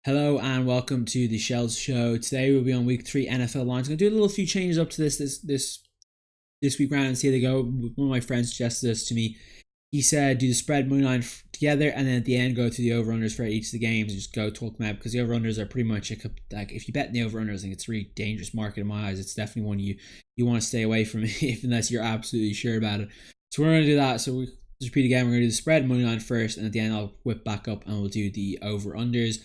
Hello and welcome to the Shellz show. Today we'll be on week 3 NFL lines. I'm gonna do a little few changes up to this week round and see how they go. One of my friends suggested this to me. He said do the spread money line together and then at the end go through the over unders for each of the games and just go talk them out because the over unders are pretty much like if you bet in the over unders, I think it's a really dangerous market in my eyes. It's definitely one you want to stay away from if unless you're absolutely sure about it. So we're gonna do that. So we just repeat again. We're gonna do the spread money line first, and at the end I'll whip back up and we'll do the over unders.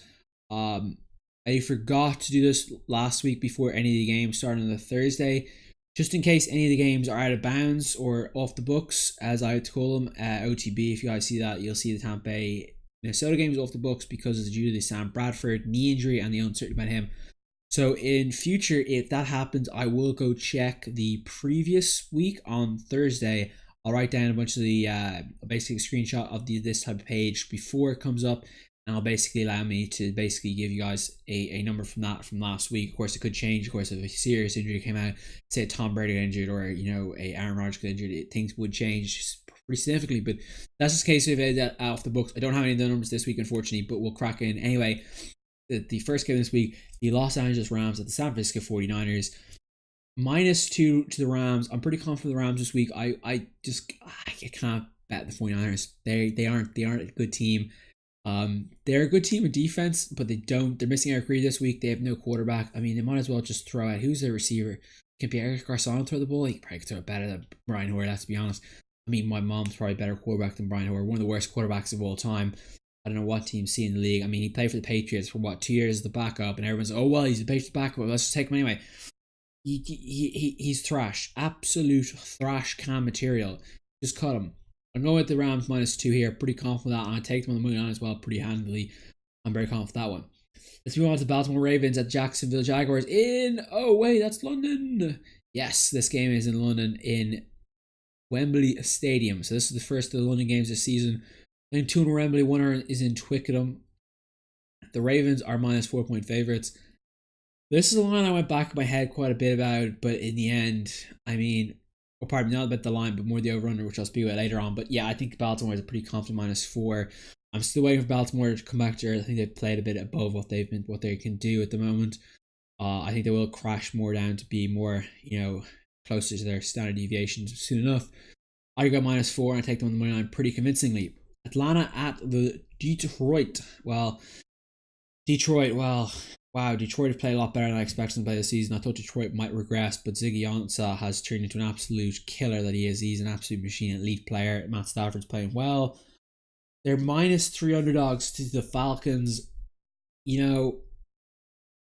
I forgot to do this last week before any of the games started on the Thursday, just in case any of the games are out of bounds or off the books, as I like to call them. OTB, if you guys see that, you'll see the Tampa Bay Minnesota games off the books because it's due to the Sam Bradford knee injury and the uncertainty about him. So in future, if that happens, I will go check the previous week on Thursday. I'll write down a bunch of the basic screenshot of this type of page before it comes up, and it'll basically allow me to basically give you guys a number from last week. Of course, it could change. Of course, if a serious injury came out, say Tom Brady got injured or a Aaron Rodgers got injured, things would change pretty significantly. But that's just the case if it's off the books. I don't have any of the numbers this week, unfortunately, but we'll crack in anyway. The first game this week, the Los Angeles Rams at the San Francisco 49ers. -2 to the Rams. I'm pretty confident the Rams this week. I can't bet the 49ers. They aren't a good team. They're a good team with defense, but they're missing Eric Reid this week. They have no quarterback. I mean, they might as well just throw out who's their receiver. Can Pierre Garcon throw the ball? He probably could throw it better than Brian Hoyer, let's be honest. I mean, my mom's probably a better quarterback than Brian Hoyer, one of the worst quarterbacks of all time. I don't know what team's seen in the league. I mean, he played for the Patriots for 2 years as the backup, and everyone's oh well, he's the Patriots backup. Let's just take him anyway. He's thrash, absolute thrash can material. Just cut him. I'm going with the Rams -2 here. Pretty confident that. And I take them on the money line as well pretty handily. I'm very confident that one. Let's move on to the Baltimore Ravens at Jacksonville Jaguars oh wait, that's London. Yes, this game is in London in Wembley Stadium. So this is the first of the London games this season. I think 2 in Wembley, 1 is in Twickenham. The Ravens are -4-point favorites. This is a line I went back in my head quite a bit about, but in the end, I mean, pardon me, not about the line, but more the over-under, which I'll speak about later on. But yeah, I think Baltimore is a pretty confident -4. I'm still waiting for Baltimore to come back to earth. I think they've played a bit above what they can do at the moment. I think they will crash more down to be more, closer to their standard deviations soon enough. I go -4 and I take them on the money line pretty convincingly. Atlanta at the Detroit. Wow, Detroit have played a lot better than I expected them to play this season. I thought Detroit might regress, but Ziggy Ansah has turned into an absolute killer that he is. He's an absolute machine, elite player. Matt Stafford's playing well. They're -3 underdogs to the Falcons. The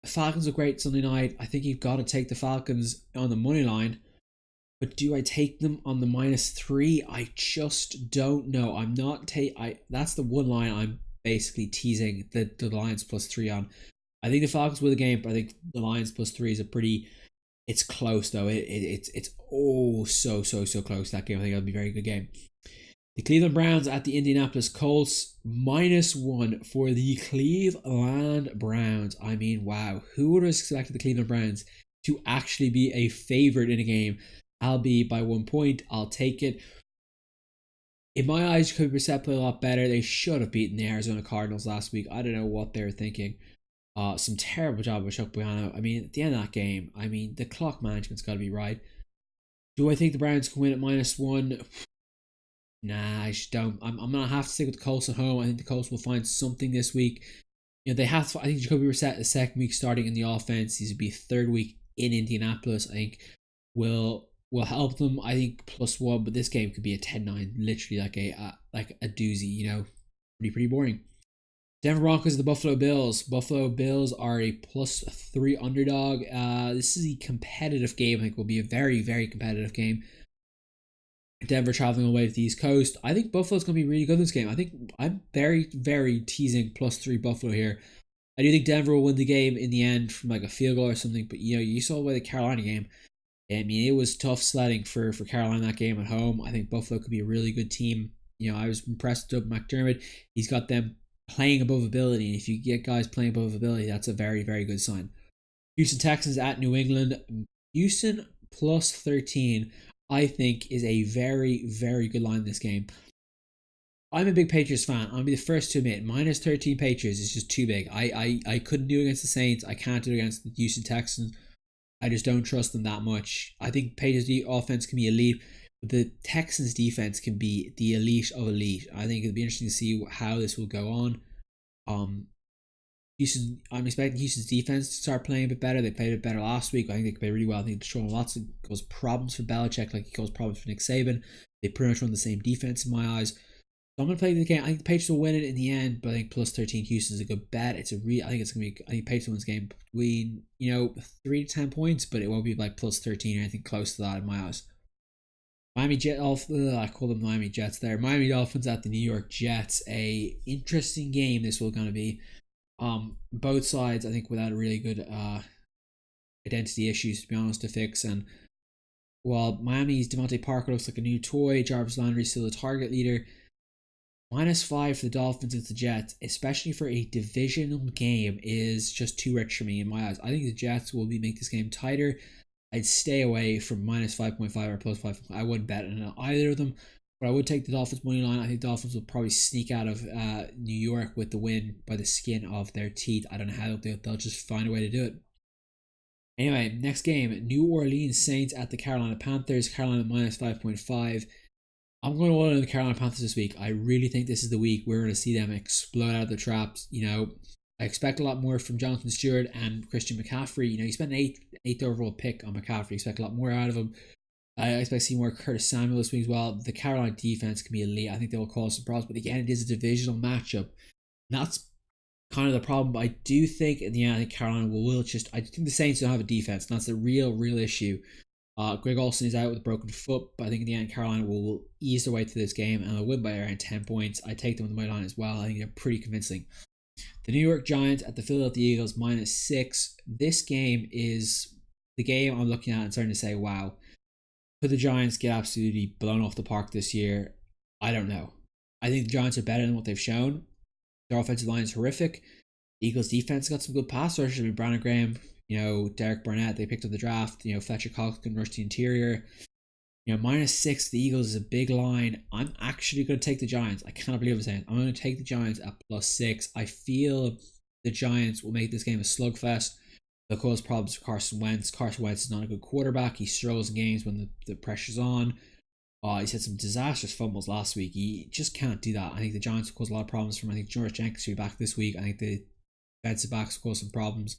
Falcons are great Sunday night. I think you've got to take the Falcons on the money line. But do I take them on the -3? I just don't know. I'm not that's the one line I'm basically teasing the Lions +3 on. I think the Falcons win the game, but I think the Lions +3 is it's close though. It's so close, that game. I think it'll be a very good game. The Cleveland Browns at the Indianapolis Colts, -1 for the Cleveland Browns. I mean, wow. Who would have expected the Cleveland Browns to actually be a favorite in a game? I'll be by 1 point. I'll take it. In my eyes, Jacoby Brissett played a lot better. They should have beaten the Arizona Cardinals last week. I don't know what they were thinking. Some terrible job with Chuck Boiano. I mean, at the end of that game, the clock management's got to be right. Do I think the Browns can win at -1? Nah, I just don't. I'm going to have to stick with the Colts at home. I think the Colts will find something this week. They have to. I think Jacoby Brissett, the second week starting in the offense, he's to be 3rd week in Indianapolis. I think will help them. I think +1, but this game could be a 10-9, literally like a doozy. Pretty boring. Denver Broncos, the Buffalo Bills. Buffalo Bills are a +3 underdog. This is a competitive game. I think will be a very, very competitive game. Denver traveling away to the East Coast. I think Buffalo's going to be really good in this game. I think I'm very, very teasing +3 Buffalo here. I do think Denver will win the game in the end from like a field goal or something. But you saw the Carolina game. I mean, it was tough sledding for Carolina that game at home. I think Buffalo could be a really good team. I was impressed with McDermott. He's got them playing above ability, and if you get guys playing above ability, that's a very, very good sign. Houston Texans at New England. Houston +13, I think, is a very, very good line in this game. I'm a big Patriots fan. I'll be the first to admit, minus 13 Patriots is just too big. I couldn't do it against the Saints. I can't do it against the Houston Texans. I just don't trust them that much. I think Patriots offense can be elite, but the Texans defense can be the elite of elite. I think it'll be interesting to see how this will go on. Um, I'm expecting Houston's defense to start playing a bit better. They played a bit better last week. I think they played really well. I think they're showing lots of cause problems for Belichick, like he caused problems for Nick Saban. They pretty much run the same defense in my eyes. So I'm gonna play the game. I think the Patriots will win it in the end, but I think plus 13 Houston is a good bet. I think it's gonna be. I think Patriots wins game between 3 to 10 points, but it won't be like plus 13 or anything close to that in my eyes. I call them Miami Jets there. Miami Dolphins at the New York Jets. A interesting game this will gonna be. Both sides I think without really good identity issues to be honest to fix, and while Miami's Devontae Parker looks like a new toy, Jarvis Landry still the target leader. -5 for the Dolphins against the Jets, especially for a divisional game, is just too rich for me in my eyes. I think the Jets will make this game tighter. I'd stay away from -5.5 or +5. I wouldn't bet on either of them, but I would take the Dolphins money line. I think Dolphins will probably sneak out of New York with the win by the skin of their teeth. I don't know how they'll do it. They'll just find a way to do it. Anyway, next game, New Orleans Saints at the Carolina Panthers. Carolina -5.5. I'm going to one of the Carolina Panthers this week. I really think this is the week we're going to see them explode out of the traps. I expect a lot more from Jonathan Stewart and Christian McCaffrey. You spent an eighth overall pick on McCaffrey. Expect a lot more out of him. I expect to see more Curtis Samuel this week as well. The Carolina defense can be elite. I think they will cause some problems. But again, it is a divisional matchup. And that's kind of the problem. But I do think in the end, I think Carolina will just. I think the Saints don't have a defense. And that's the real issue. Greg Olsen is out with a broken foot, but I think in the end Carolina will ease their way through this game and they'll win by around 10 points. I take them on the money line as well. I think they're pretty convincing. The New York Giants at the Philadelphia Eagles -6. This game is the game I'm looking at and starting to say, wow, could the Giants get absolutely blown off the park this year? I don't know. I think the Giants are better than what they've shown. Their offensive line is horrific. The Eagles defense got some good pass rushers. I mean, Brandon Graham, Derek Barnett, they picked up the draft. Fletcher Cox can rush the interior. -6, the Eagles is a big line. I'm actually going to take the Giants. I cannot believe I'm saying it. I'm going to take the Giants at +6. I feel the Giants will make this game a slugfest. They'll cause problems for Carson Wentz. Carson Wentz is not a good quarterback. He struggles in games when the pressure's on. He's had some disastrous fumbles last week. He just can't do that. I think the Giants will cause a lot of problems for him. I think George Jenkins will be back this week. I think the defensive backs will cause some problems.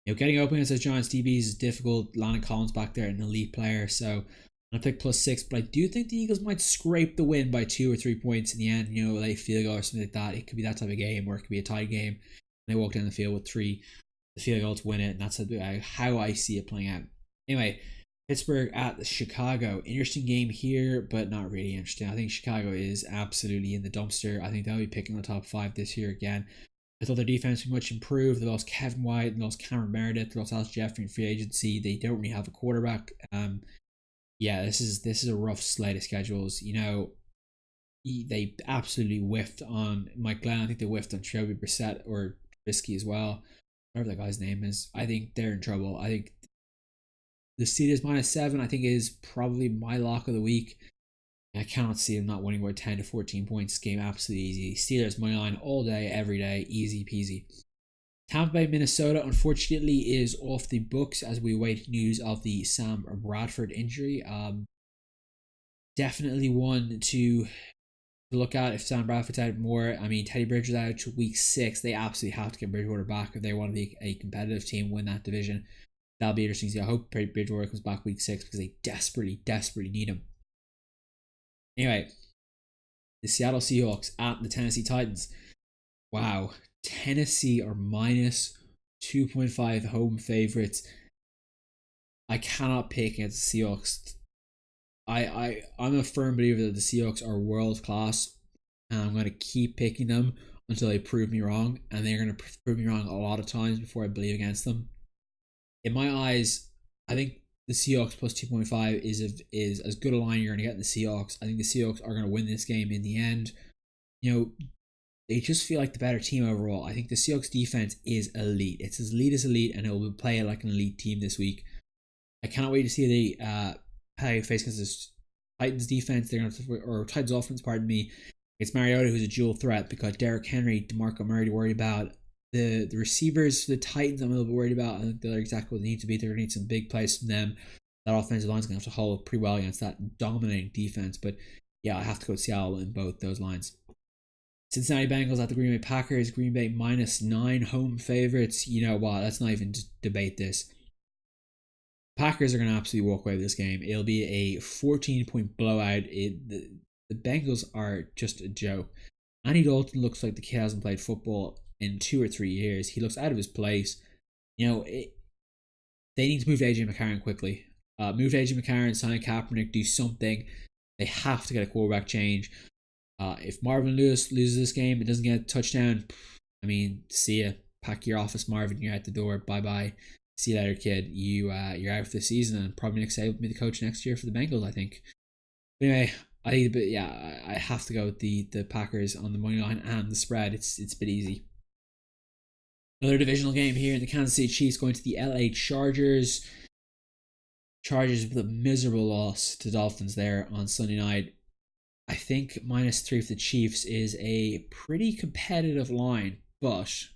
Getting open against those Giants DBs is difficult. Landon Collins back there, an elite player. So I'm going to pick +6. But I do think the Eagles might scrape the win by 2 or 3 points in the end. Late field goal or something like that. It could be that type of game, or it could be a tight game. And they walk down the field with 3. The field goal to win it. And that's how I see it playing out. Anyway, Pittsburgh at Chicago. Interesting game here, but not really interesting. I think Chicago is absolutely in the dumpster. I think they'll be picking the top 5 this year again. I thought their defense was much improved. They lost Kevin White, they lost Cameron Meredith, they lost Alex Jeffrey in free agency. They don't really have a quarterback. This is a rough slate of schedules. They absolutely whiffed on Mike Glenn. I think they whiffed on Jacoby Brissett or Trubisky as well. Whatever that guy's name is. I think they're in trouble. I think the Steelers -7, I think, is probably my lock of the week. I cannot see them not winning by 10 to 14 points. This game absolutely easy. Steelers money line all day, every day, easy peasy. Tampa Bay, Minnesota, unfortunately, is off the books as we await news of the Sam Bradford injury. Definitely one to look at if Sam Bradford's out more. I mean, Teddy Bridgewater's out to week 6. They absolutely have to get Bridgewater back if they want to be a competitive team, win that division. That'll be interesting to see. I hope Bridgewater comes back week 6 because they desperately need him. Anyway, the Seattle Seahawks at the Tennessee Titans. Wow, Tennessee are -2.5 home favorites. I cannot pick against the Seahawks. I'm a firm believer that the Seahawks are world class, and I'm going to keep picking them until they prove me wrong, and they're going to prove me wrong a lot of times before I believe against them. In my eyes, I think the Seahawks +2.5 is as good a line you're going to get in the Seahawks. I think the Seahawks are going to win this game in the end. They just feel like the better team overall. I think the Seahawks defense is elite. It's as elite, and it will play like an elite team this week. I cannot wait to see the face against this Titans defense. They're going to, or Titans offense, pardon me. It's Mariota who's a dual threat because Derrick Henry, DeMarco Murray to worry about. The receivers for the Titans I'm a little bit worried about. I think they're exactly what they need to be. They're going to need some big plays from them. That offensive line's going to have to hold pretty well against that dominating defense. But yeah, I have to go with Seattle in both those lines. Cincinnati Bengals at the Green Bay Packers. Green Bay -9 home favorites. You know what? Let's not even debate this. Packers are going to absolutely walk away with this game. It'll be a 14-point blowout. The Bengals are just a joke. Andy Dalton looks like the kid hasn't played football in 2 or 3 years. He looks out of his place. They need to move AJ McCarron quickly. Move AJ McCarron, sign Kaepernick, do something. They have to get a quarterback change. If Marvin Lewis loses this game and doesn't get a touchdown, I mean, see ya. Pack your office, Marvin. You're out the door. Bye bye. See you later, kid. You're out for the season, and probably Nick Saban will be the coach next year for the Bengals, I think. But anyway, I have to go with the Packers on the money line and the spread. It's a bit easy. Another divisional game here in the Kansas City Chiefs going to the LA Chargers. Chargers with a miserable loss to Dolphins there on Sunday night. I think -3 for the Chiefs is a pretty competitive line, but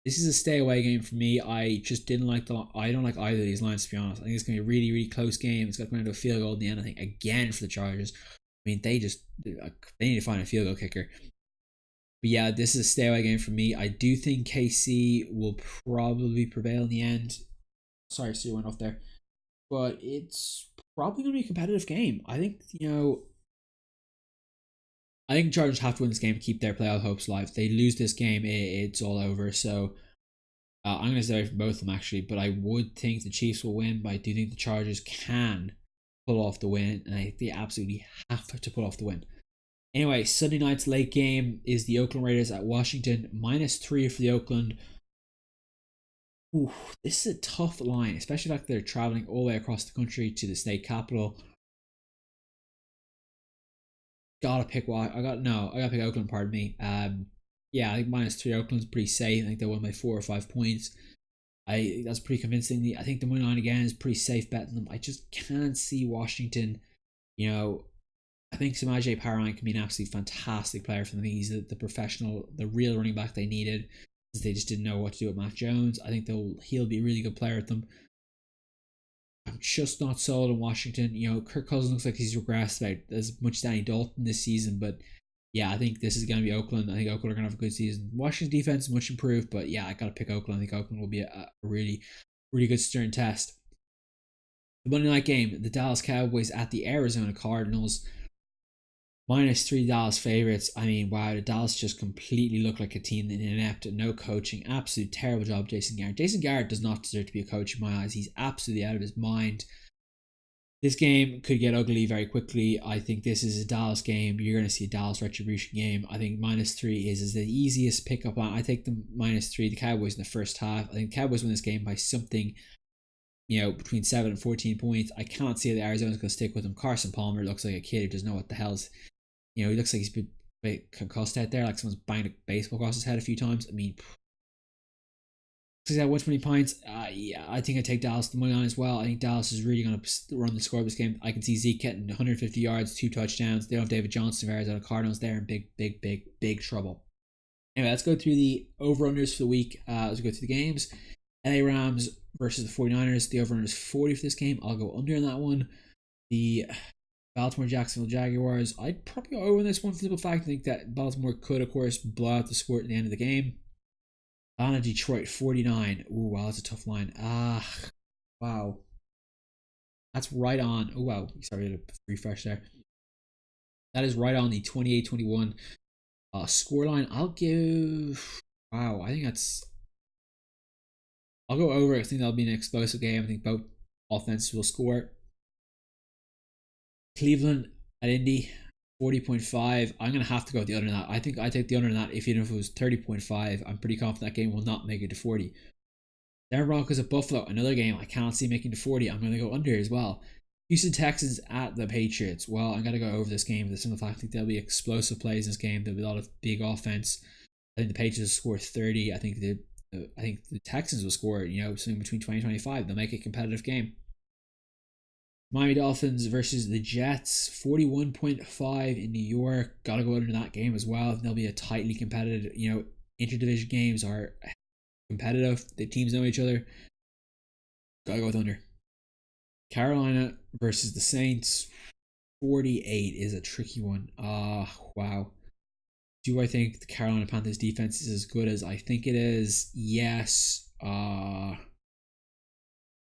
this is a stay away game for me. I just didn't like I don't like either of these lines, to be honest. I think it's going to be a really, really close game. It's going to go into a field goal in the end, I think, again for the Chargers. I mean, they need to find a field goal kicker. But yeah, this is a stay away game for me. I do think KC will probably prevail in the end. Sorry, Sue went off there. But it's probably going to be a competitive game. I think, I think Chargers have to win this game to keep their playoff hopes alive. If they lose this game, it's all over. So I'm going to stay away from both of them, actually. But I would think the Chiefs will win, but I do think the Chargers can pull off the win. And I think they absolutely have to pull off the win. Anyway, Sunday night's late game is the Oakland Raiders at Washington. -3 for the Oakland. Ooh, this is a tough line, especially like they're traveling all the way across the country to the state capital. Gotta pick I gotta pick Oakland, pardon me. Yeah, I think -3 Oakland's pretty safe. I think they won by 4 or 5 points. That's pretty convincingly. I think the money line again is pretty safe betting them. I just can't see Washington. I think Samaje Perine can be an absolutely fantastic player for them. He's the professional, the real running back they needed. They just didn't know what to do with Mac Jones. I think he'll be a really good player with them. I'm just not sold on Washington. Kirk Cousins looks like he's regressed about as much as Danny Dalton this season, but yeah, I think this is going to be Oakland. I think Oakland are going to have a good season. Washington's defense is much improved, but yeah, I got to pick Oakland. I think Oakland will be a really, really good stern test. The Monday night game, the Dallas Cowboys at the Arizona Cardinals. -3 Dallas favorites. I mean, wow, the Dallas just completely look like a team in inept, no coaching, absolute terrible job. Jason Garrett. Jason Garrett does not deserve to be a coach in my eyes. He's absolutely out of his mind. This game could get ugly very quickly. I think this is a Dallas game. You're going to see a Dallas retribution game. I think -3 is the easiest pickup on. I take the -3, the Cowboys in the first half. I think the Cowboys win this game by something, between 7 and 14 points. I can't see that Arizona's going to stick with him. Carson Palmer looks like a kid who doesn't know what the hell's. He looks like he's been concussed out there, like someone's banged a baseball across his head a few times. I mean, he's at 120 points. Yeah, I think I take Dallas the money line as well. I think Dallas is really going to run the score of this game. I can see Zeke getting 150 yards, 2 touchdowns. They don't have David Johnson of Arizona Cardinals there in big trouble. Anyway, let's go through the over-unders for the week. Let's go through the games. LA Rams versus the 49ers. The over-under is 40 for this game. I'll go under on that one. The Baltimore Jacksonville Jaguars. I'd probably go over this one for the simple fact I think that Baltimore could, of course, blow out the score at the end of the game. Atlanta Detroit 49. Ooh, wow, that's a tough line. Wow. That's right on. Oh, wow. Sorry to refresh there. That is right on the 28-21 scoreline. I'll give. Wow, I think that's. I'll go over. I think that'll be an explosive game. I think both offenses will score. Cleveland at Indy, 40.5. I'm going to have to go with the under that. I think I take the under that. Even if it was 30.5, I'm pretty confident that game will not make it to 40. Denver Broncos at Buffalo, another game I cannot see making to 40. I'm going to go under as well. Houston Texans at the Patriots. Well, I'm going to go over this game for the simple fact I think there'll be explosive plays in this game. There'll be a lot of big offense. I think the Patriots will score 30. I think the Texans will score, something between 20 and 25. They'll make it a competitive game. Miami Dolphins versus the Jets, 41.5 in New York. Gotta go under that game as well. There'll be a tightly competitive, interdivision games are competitive. The teams know each other. Gotta go with under. Carolina versus the Saints, 48 is a tricky one. Wow. Do I think the Carolina Panthers defense is as good as I think it is? Yes. Will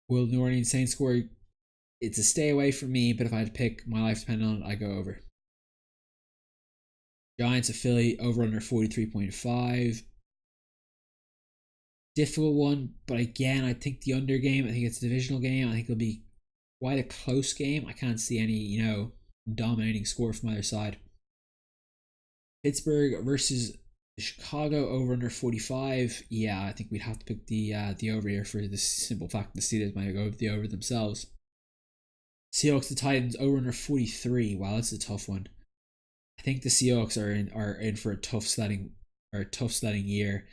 New Orleans Saints score? It's a stay away from me, but if I had to pick, my life depending on it, I go over. Giants of Philly, over under 43.5. Difficult one, but again, I think the under game, I think it's a divisional game. I think it'll be quite a close game. I can't see any, dominating score from either side. Pittsburgh versus Chicago, over under 45. Yeah, I think we'd have to pick the over here for the simple fact the Steelers might go the over themselves. Seahawks the Titans, over under 43. Wow, that's a tough one. I think the Seahawks are in for a tough sledding year.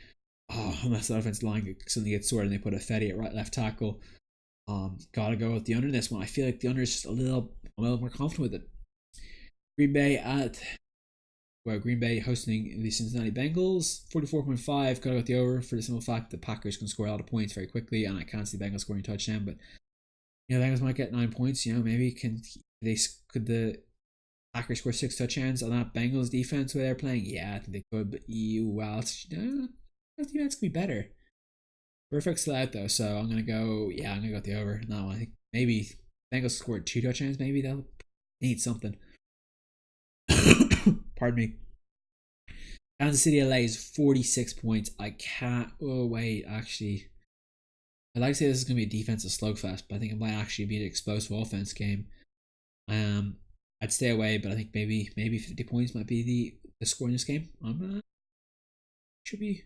Oh, unless the offensive line suddenly gets sorted and they put a Fetty at left tackle. Gotta go with the under this one. I feel like the under is just a little more confident with it. Green Bay hosting the Cincinnati Bengals, 44.5. Gotta go with the over for the simple fact the Packers can score a lot of points very quickly, and I can't see the Bengals scoring a touchdown. But the Bengals might get 9 points. Maybe could the Packers score 6 touchdowns on that Bengals defense where they're playing? Yeah, I think they could. But the defense could be better. Perfect sellout though, so I'm gonna go with the over. No, I think maybe Bengals scored 2 touchdowns. Maybe they'll need something. Pardon me. Kansas City LA is 46 points. I can't. Oh wait, actually, I'd like to say this is gonna be a defensive slugfest, but I think it might actually be an explosive offense game. I'd stay away, but I think maybe 50 points might be the score in this game. Should be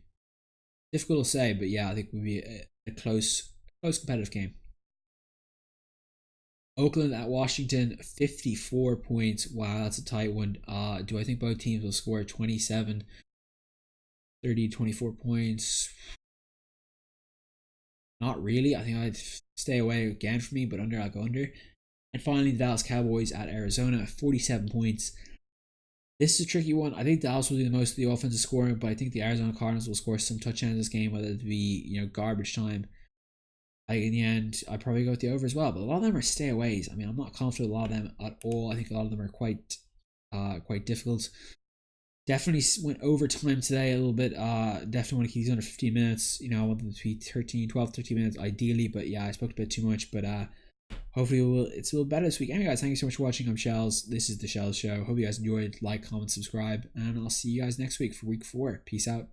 difficult to say, but yeah, I think it would be a close competitive game. Oakland at Washington, 54 points. Wow, that's a tight one. Do I think both teams will score 27, 30, 24 points? Not really. I think I'd stay away again for me, but I'll go under. And finally, the Dallas Cowboys at Arizona, 47 points. This is a tricky one. I think Dallas will do the most of the offensive scoring, but I think the Arizona Cardinals will score some touchdowns this game, whether it be garbage time. In the end, I'd probably go with the over as well. But a lot of them are stay aways. I mean, I'm not confident with a lot of them at all. I think a lot of them are quite difficult. Definitely went overtime today a little bit. Definitely want to keep these under 15 minutes. I want them to be 12, 13 minutes ideally. But yeah, I spoke a bit too much. But hopefully it's a little better this week. Anyway, guys, thank you so much for watching. I'm Shellz. This is the Shellz Show. Hope you guys enjoyed. Like, comment, subscribe. And I'll see you guys next week for week 4. Peace out.